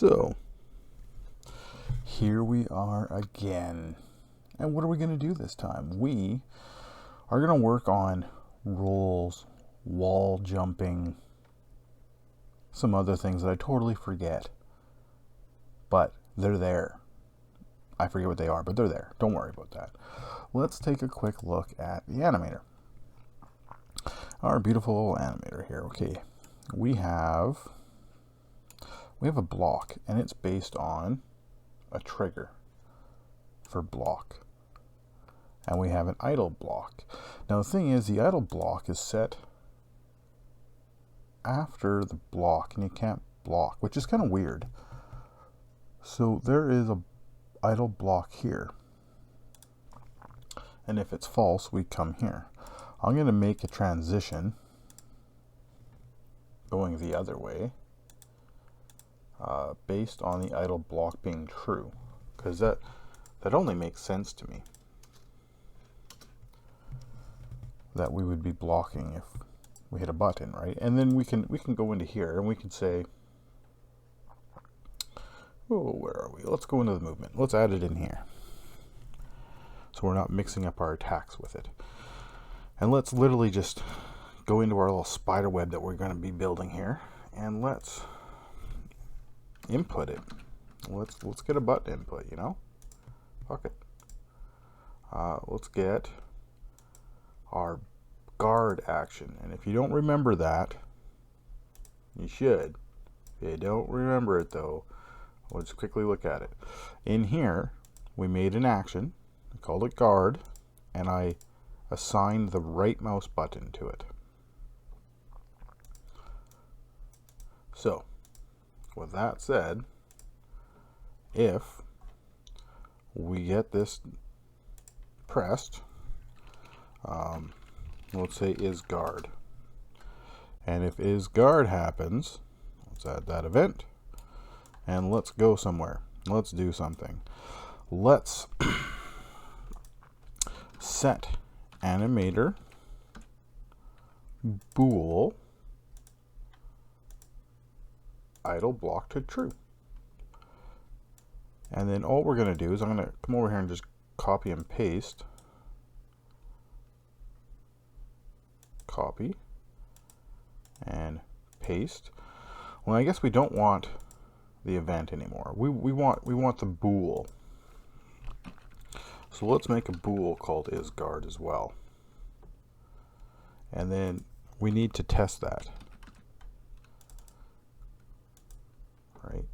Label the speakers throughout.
Speaker 1: So, here we are again. And what are we going to do this time? We are going to work on rolls, wall jumping, some other things that I totally forget. But they're there. I forget what they are, but they're there. Don't worry about that. Let's take a quick look at the animator. Our beautiful animator here. Okay, we have a block, and it's based on a trigger for block. And we have an idle block. Now the thing is, the idle block is set after the block, and you can't block, which is kind of weird. So there is a idle block here. And if it's false, we come here. I'm going to make a transition going the other way based on the idle block being true, because that only makes sense to me, that we would be blocking if we hit a button, right? And then we can go into here and we can say, oh, where are we? Let's go into the movement. Let's add it in here, so we're not mixing up our attacks with it. And let's literally just go into our little spider web that we're going to be building here, and let's input it. Let's get a button input, you know? Fuck it. Let's get our guard action. And if you don't remember that, you should. If you don't remember it though, let's quickly look at it. In here, we made an action. I called it guard, and I assigned the right mouse button to it. So, with that said, if we get this pressed, let's say is guard, and if is guard happens, let's add that event, and let's go somewhere. Let's do something. Let's set animator bool idle block to true. And then all we're going to do is I'm going to come over here and just copy and paste. Copy and paste. Well, I guess we don't want the event anymore. We want the bool. So let's make a bool called isGuard as well. And then we need to test that. Right?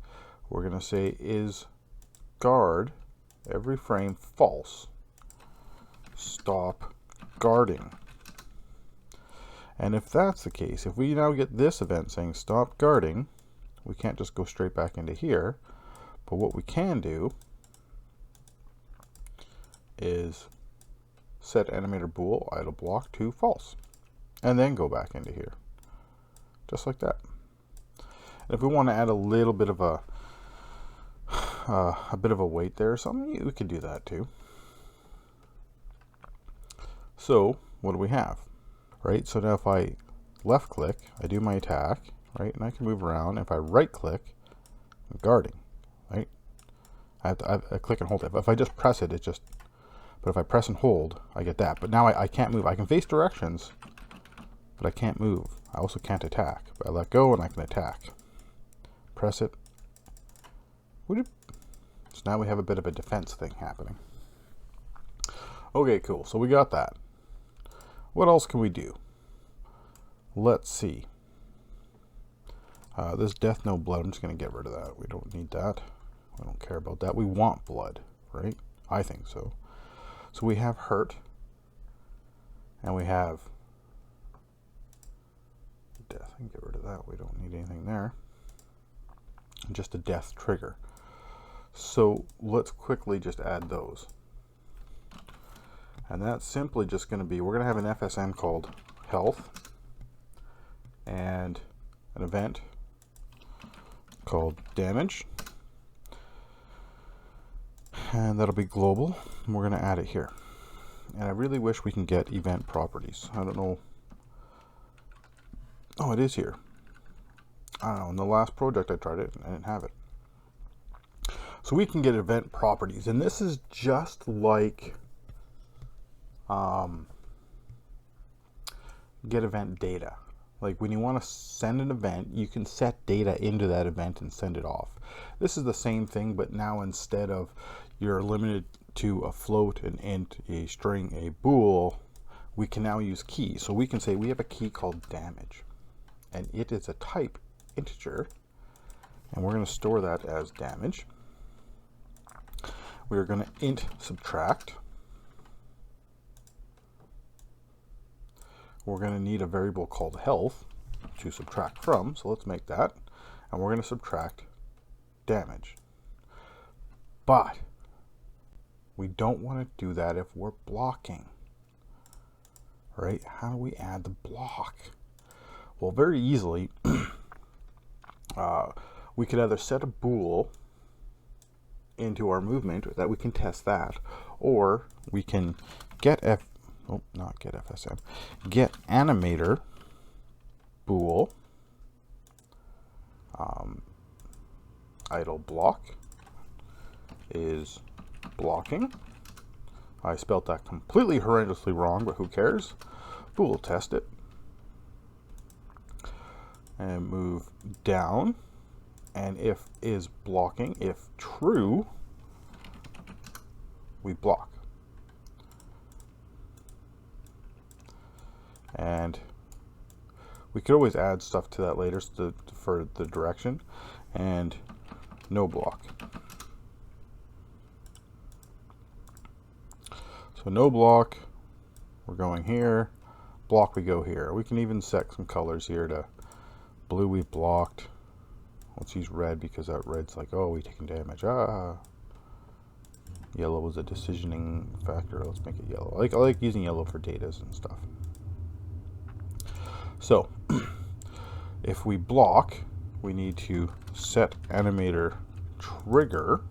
Speaker 1: We're going to say isGuard every frame false. Stop guarding. And if that's the case, if we now get this event saying stop guarding, we can't just go straight back into here. But what we can do is set animator bool idle block to false, and then go back into here, just like that. And if we want to add a little bit of a weight there or something, we could do that too. So what do we have? Right, so now if I left click, I do my attack, right, and I can move around. If I right click, I'm guarding, right? I click and hold it. If I just press it, but if I press and hold, I get that. But now I can't move. I can face directions, but I can't move. I also can't attack. But I let go and I can attack. Press it. So now we have a bit of a defense thing happening. Okay, cool. So we got that. What else can we do? Let's see. This death no blood, I'm just going to get rid of that. We don't need that. I don't care about that. We want blood, right? I think so. So we have hurt, and we have death. I can get rid of that. We don't need anything there. Just a death trigger. So let's quickly just add those. And that's simply just going to be, we're going to have an FSN called health, and an event called damage, and that'll be global, and we're going to add it here. And I really wish we can get event properties. I don't know. Oh, it is here. I don't know, in the last project I tried it, I didn't have it. So we can get event properties, and this is just like get event data. Like when you want to send an event, you can set data into that event and send it off. This is the same thing, but now instead of you're limited to a float, an int, a string, a bool, we can now use keys. So we can say we have a key called damage, and it is a type integer, and we're going to store that as damage. We're going to int subtract. We're going to need a variable called health to subtract from, so let's make that. And we're going to subtract damage. But we don't want to do that if we're blocking. Right? How do we add the block? Well, very easily, we could either set a bool into our movement that we can test that, or we can get get animator bool idle block is blocking. I spelt that completely horrendously wrong, but who cares? Bool test it and move down, and if is blocking, if true, we block. And we could always add stuff to that later for the direction. And no block. So no block, we're going here. Block, we go here. We can even set some colors here to blue, we've blocked. Let's use red because that red's like, oh, we're taking damage. Yellow was a decisioning factor. Let's make it yellow. I like using yellow for datas and stuff. So if we block, we need to set animator trigger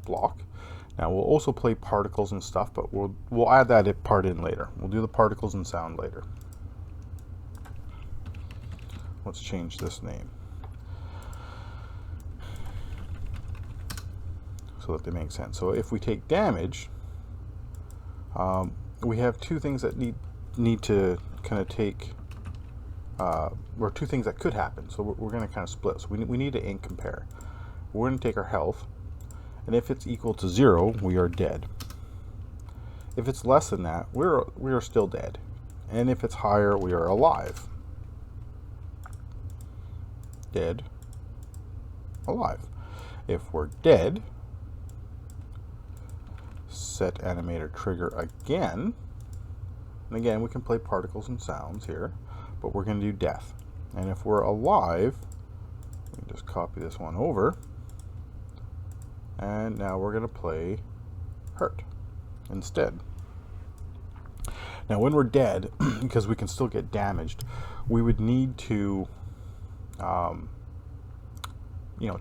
Speaker 1: block. Now we'll also play particles and stuff, but we'll add that part in later. We'll do the particles and sound later. Let's change this name so that they make sense. So if we take damage, we have two things that need to kind of take, or two things that could happen. So we're going to kind of split. So we need to int compare. We're going to take our health, and if it's equal to 0, we are dead. If it's less than that, we are still dead. And if it's higher, we are alive. Dead, alive. If we're dead, set animator trigger again. And again, we can play particles and sounds here, but we're going to do death. And if we're alive, we can just copy this one over. And now we're going to play hurt instead. Now when we're dead, because we can still get damaged, we would need to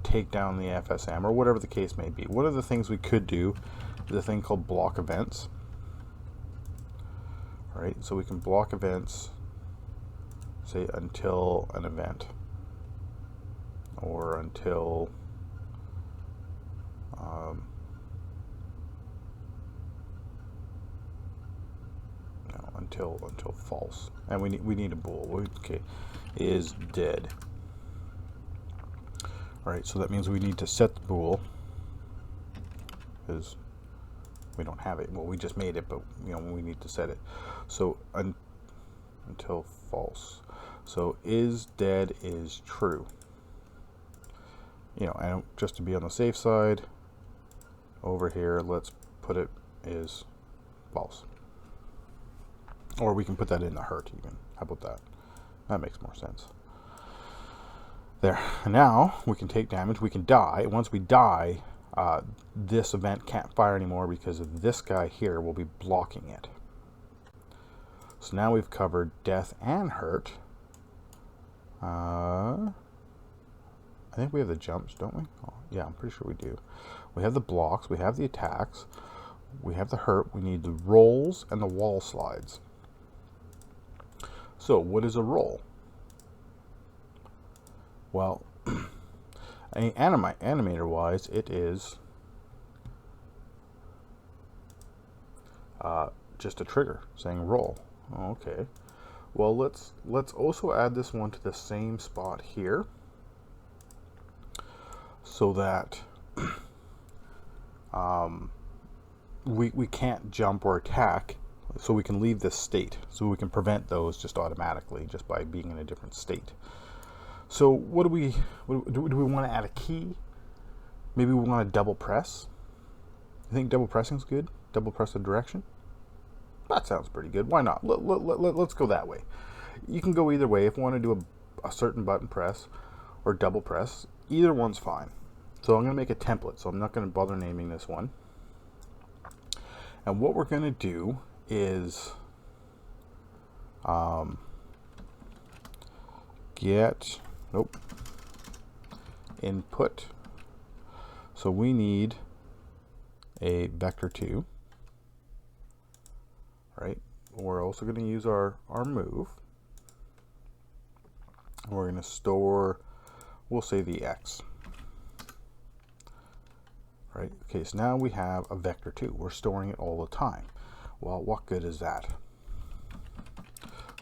Speaker 1: take down the FSM or whatever the case may be. One of the things we could do is a thing called block events. All right, so we can block events, say until an event, or until until false, and we need a bool. Okay, is dead. All right, so that means we need to set the bool, because we don't have it. Well, we just made it, but we need to set it. So until false. So is dead is true. And just to be on the safe side, over here, let's put it is false. Or we can put that in the hurt even. How about that? That makes more sense. There. And now we can take damage. We can die. Once we die, this event can't fire anymore because of this guy here will be blocking it. So now we've covered death and hurt. I think we have the jumps, don't we? Oh, yeah, I'm pretty sure we do. We have the blocks. We have the attacks. We have the hurt. We need the rolls and the wall slides. So what is a roll? Well, animator wise, it is just a trigger saying roll. Okay. Well, let's also add this one to the same spot here, so that we can't jump or attack, so we can leave this state, so we can prevent those just automatically just by being in a different state. So what do we want to add a key? Maybe we want to double press. You think double pressing is good? Double press the direction? That sounds pretty good. Why not? Let's go that way. You can go either way. If you want to do a certain button press or double press, either one's fine. So I'm going to make a template, so I'm not going to bother naming this one. And what we're going to do is get input. So we need a vector 2, right? We're also going to use our move. We're going to store, we'll say the X. Right? Okay, so now we have a vector 2. We're storing it all the time. Well, what good is that?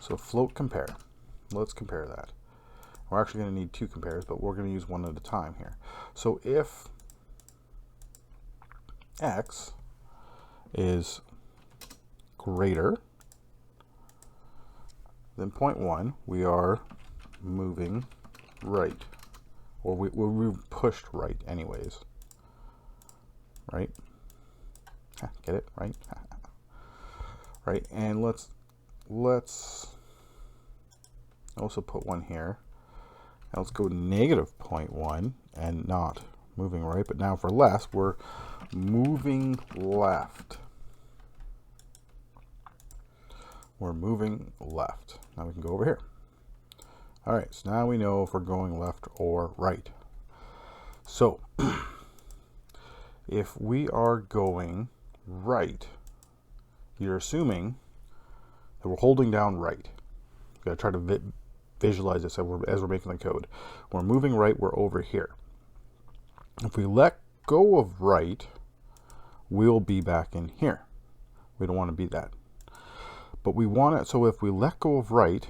Speaker 1: So float compare. Let's compare that. We're actually going to need 2 compares, but we're going to use one at a time here. So if X is greater than 0.1, we are moving right, or we pushed right anyways, right? Get it? Right? Right, and let's also put one here. Now let's go negative 0.1 and not moving right, but now for less, we're moving left. We're moving left. Now we can go over here. All right, so now we know if we're going left or right. So if we are going right, you're assuming that we're holding down right. We've got to try to visualize this as we're making the code. We're moving right, we're over here. If we let go of right, we'll be back in here. We don't want to be that. But we want it, so if we let go of right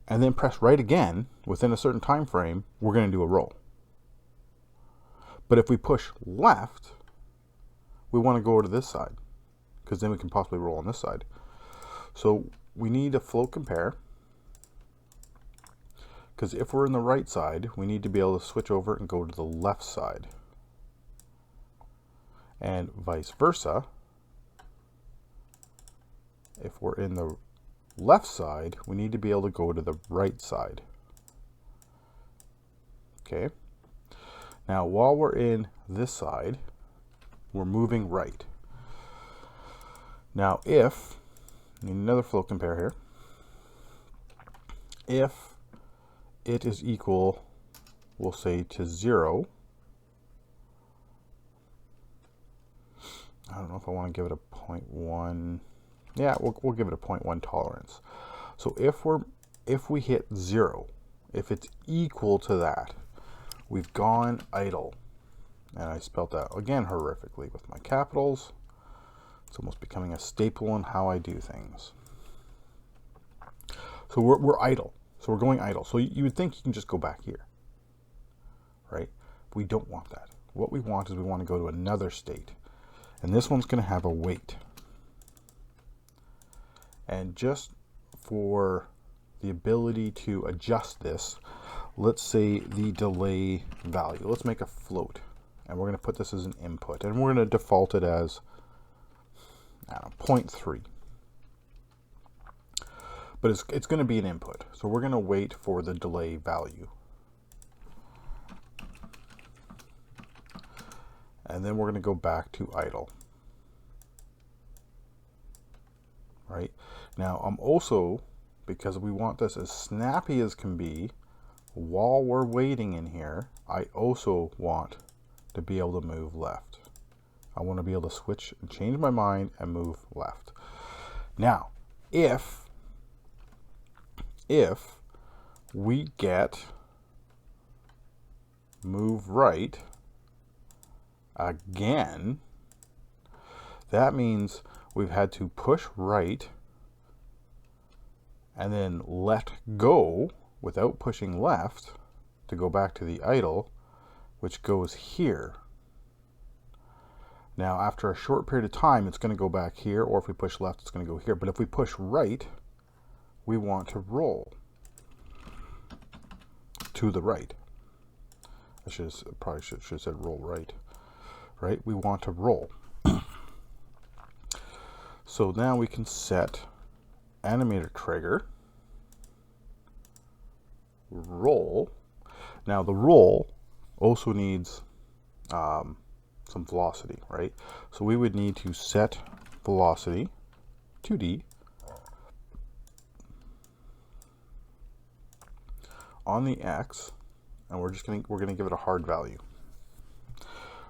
Speaker 1: and then press right again within a certain time frame, we're going to do a roll. But if we push left, we want to go to this side, because then we can possibly roll on this side. So we need a float compare, because if we're in the right side, we need to be able to switch over and go to the left side. And vice versa. If we're in the left side, we need to be able to go to the right side. Okay. Now, while we're in this side, we're moving right. Now, if, need another float compare here, if it is equal, we'll say to 0, I don't know if I want to give it a 0.1. Yeah, we'll give it a 0.1 tolerance. So if we hit 0, if it's equal to that, we've gone idle. And I spelled that again horrifically with my capitals. It's almost becoming a staple in how I do things. So we're idle. So we're going idle. So you would think you can just go back here, right? We don't want that. What we want is we want to go to another state. And this one's going to have a wait. And just for the ability to adjust this, let's say the delay value. Let's make a float. And we're going to put this as an input. And we're going to default it as, I don't know, 0.3. But it's going to be an input. So we're going to wait for the delay value. And then we're going to go back to idle. Right? Now, I'm also, because we want this as snappy as can be, while we're waiting in here, I also want to be able to move left. I want to be able to switch and change my mind and move left. Now, if we get move right again, that means we've had to push right and then let go without pushing left to go back to the idle, which goes here. Now, after a short period of time, it's going to go back here, or if we push left, it's going to go here. But if we push right, we want to roll to the right. I probably should have said roll right. Right? We want to roll. So now we can set animator trigger, roll. Now the roll also needs some velocity, right? So we would need to set velocity 2D on the X, and we're gonna give it a hard value.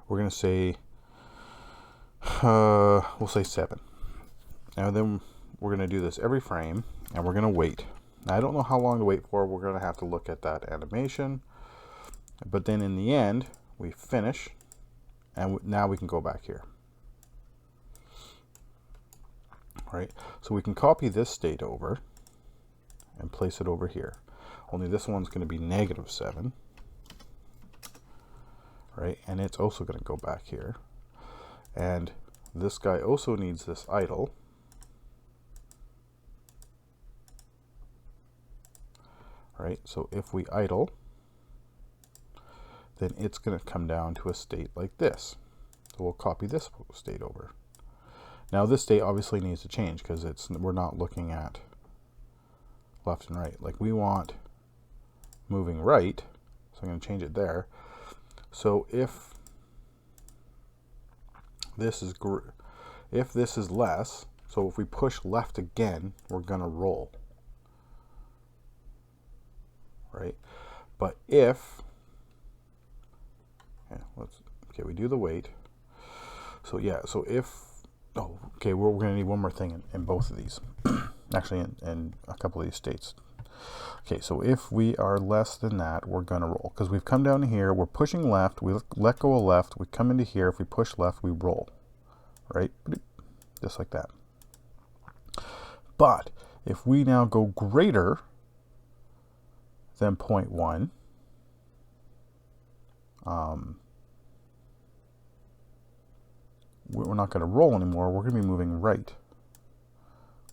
Speaker 1: We're gonna say we'll say 7. Now then we're going to do this every frame, and we're going to wait. Now, I don't know how long to wait for. We're going to have to look at that animation. But then in the end, we finish, and now we can go back here. Right? So we can copy this state over and place it over here. Only this one's going to be -7. Right? And it's also going to go back here. And this guy also needs this idle. Right, so if we idle, then it's going to come down to a state like this. So we'll copy this state over. Now this state obviously needs to change because we're not looking at left and right. Like we want moving right, so I'm going to change it there. So if this is less, so if we push left again, we're going to roll. Right, but if we do the wait. So yeah, so if we're going to need one more thing in both of these, actually in a couple of these states. Okay, so if we are less than that, we're going to roll because we've come down here. We're pushing left. We let go of left. We come into here. If we push left, we roll. Right, just like that. But if we now go greater than 0.1, we're not going to roll anymore. We're going to be moving right.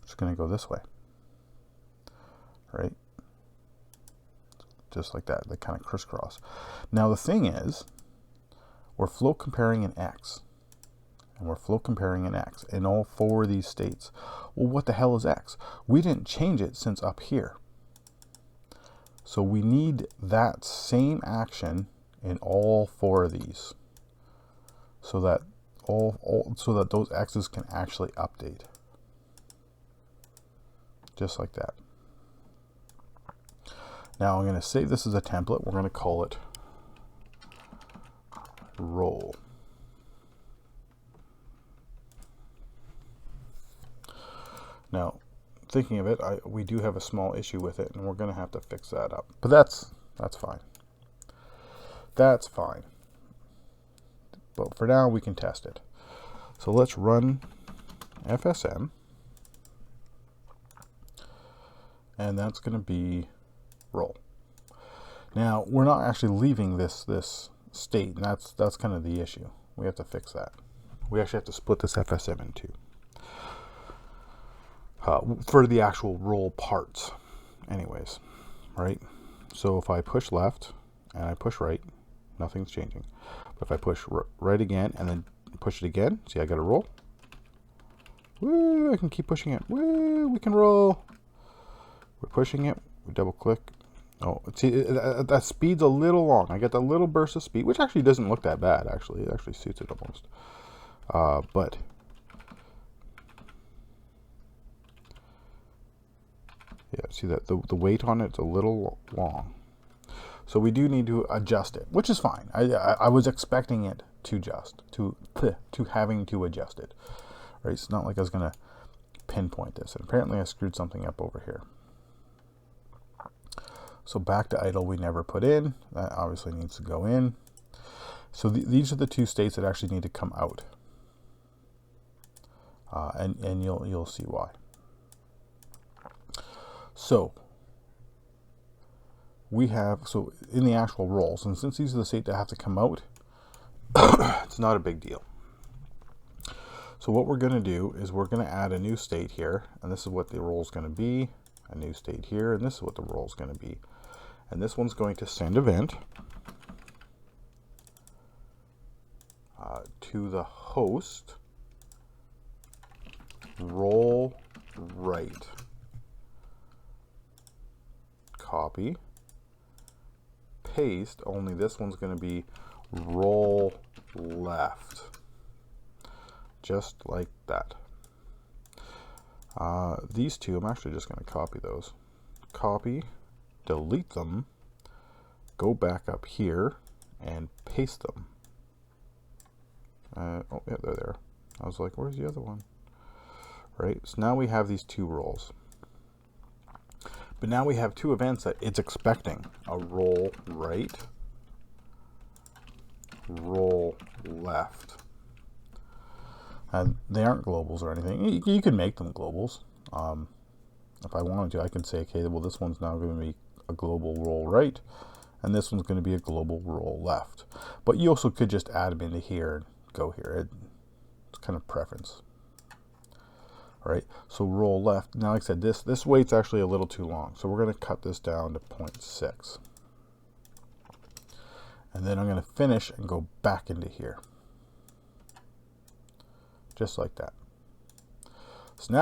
Speaker 1: It's going to go this way. Right? Just like that. They kind of crisscross. Now the thing is, we're float comparing an X. And we're float comparing an X in all 4 of these states. Well, what the hell is X? We didn't change it since up here. So we need that same action in all 4 of these, so that those X's can actually update, just like that. Now I'm going to save this as a template. We're going to call it roll. Now, thinking of it, we do have a small issue with it, and we're going to have to fix that up. But that's fine. That's fine. But for now, we can test it. So let's run FSM, and that's going to be roll. Now, we're not actually leaving this state, and that's kind of the issue. We have to fix that. We actually have to split this FSM in 2. For the actual roll parts anyways, right? So if I push left and I push right, nothing's changing. But if I push right again and then push it again, see, I got to roll. Woo, I can keep pushing it. Woo, we can roll. We're pushing it. We double click. Oh, see, that speed's a little long. I get that little burst of speed, which actually doesn't look that bad, actually. It actually suits it almost. But yeah, see that the weight on it's a little long. So we do need to adjust it, which is fine. I was expecting it to having to adjust it. Right? It's not like I was going to pinpoint this. And apparently I screwed something up over here. So back to idle we never put in. That obviously needs to go in. So these are the two states that actually need to come out. And you'll see why. So we have, so in the actual rolls, and since these are the states that have to come out, it's not a big deal. So what we're going to do is we're going to add a new state here, and this is what the roll is going to be. A new state here, and this is what the roll is going to be. And this one's going to send event to the host roll right. Copy, paste, only this one's going to be roll left. Just like that. These two, I'm actually just going to copy those. Copy, delete them, go back up here, and paste them. Oh, yeah, they're there. I was like, where's the other one? Right, so now we have these two rolls. But now we have two events that it's expecting. A roll right, roll left. And they aren't globals or anything. You can make them globals. If I wanted to, I can say, okay, well, this one's now going to be a global roll right, and this one's going to be a global roll left. But you also could just add them into here and go here. It's kind of preference. Right, so roll left. Now, like I said, this wait's actually a little too long, so we're going to cut this down to 0.6. And then I'm going to finish and go back into here. Just like that. So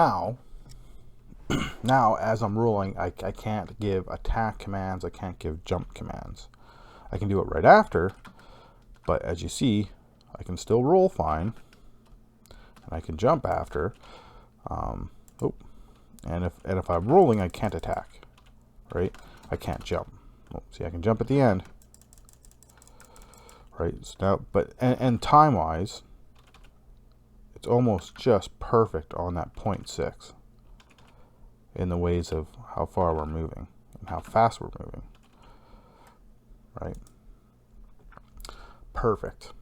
Speaker 1: now as I'm rolling, I can't give attack commands, I can't give jump commands. I can do it right after, but as you see, I can still roll fine, and I can jump after. And if I'm rolling, I can't attack, right? I can't jump. Oh, see, I can jump at the end, right? So now, but and time-wise, it's almost just perfect on that 0.6 in the ways of how far we're moving and how fast we're moving, right? Perfect.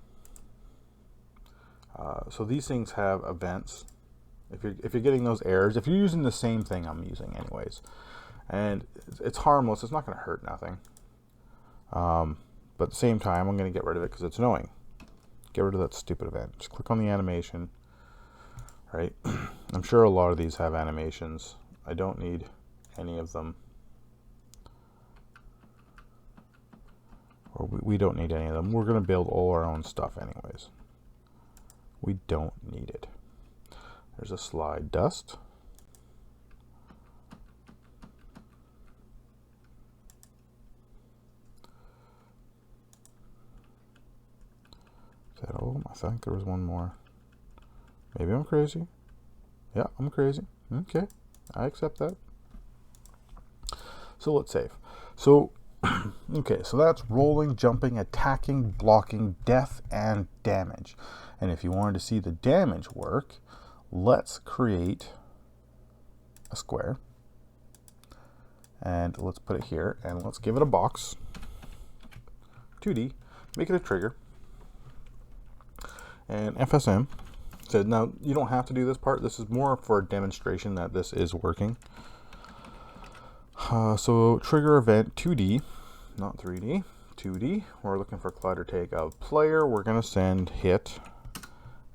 Speaker 1: So these things have events. If you're getting those errors, if you're using the same thing I'm using anyways, and it's harmless, it's not going to hurt nothing. But at the same time, I'm going to get rid of it because it's annoying. Get rid of that stupid event. Just click on the animation, right? I'm sure a lot of these have animations. I don't need any of them. Or we don't need any of them. We're going to build all our own stuff anyways. We don't need it. There's a slide dust. Is that all? I think there was one more. Maybe I'm crazy. Yeah, I'm crazy. Okay, I accept that. So let's save. So, okay, so that's rolling, jumping, attacking, blocking, death, and damage. And if you wanted to see the damage work, let's create a square. And let's put it here, and let's give it a box. 2D, make it a trigger. And FSM. So now you don't have to do this part. This is more for a demonstration that this is working. So trigger event 2D, not 3D, 2D. We're looking for collider tag of player. We're going to send hit,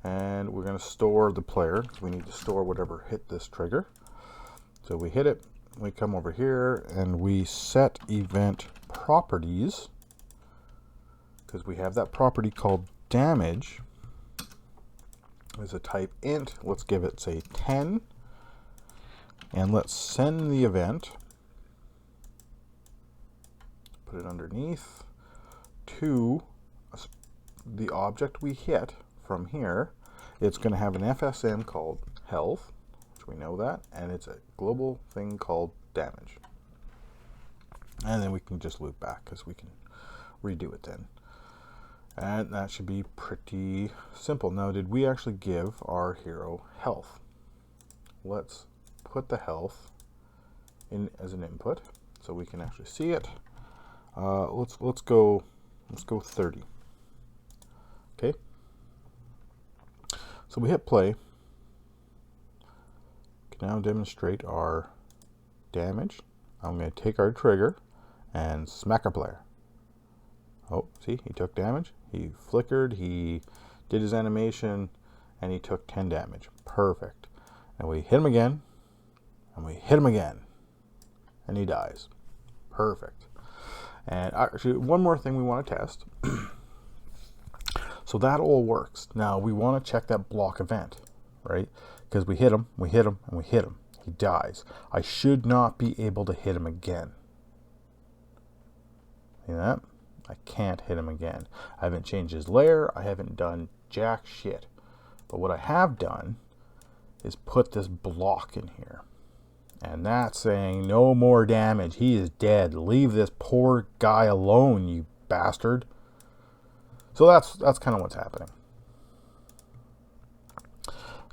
Speaker 1: and we're going to store the player. We need to store whatever hit this trigger. So we hit it. We come over here and we set event properties, because we have that property called damage. There's a type int. Let's give it, say, 10. And let's send the event. Put it underneath to the object we hit from here. It's going to have an FSM called health, which we know that, and it's a global thing called damage. And then we can just loop back because we can redo it then. And that should be pretty simple. Now, did we actually give our hero health? Let's put the health in as an input. so we can actually see it. Let's go 30. Okay. So we hit play. Can now demonstrate our damage. I'm going to take our trigger and smack our player. Oh, see, he took damage. He flickered. He did his animation, and he took 10 damage. Perfect. And we hit him again, and we hit him again, and he dies. Perfect. And actually, one more thing we want to test. So that all works. Now we want to check that block event, right? Because we hit him, and we hit him. He dies. I should not be able to hit him again. See that? I can't hit him again. I haven't changed his layer. I haven't done jack shit. But what I have done is put this block in here. And that's saying no more damage. He is dead. Leave this poor guy alone, you bastard. So that's kind of what's happening.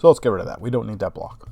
Speaker 1: So let's get rid of that. We don't need that block.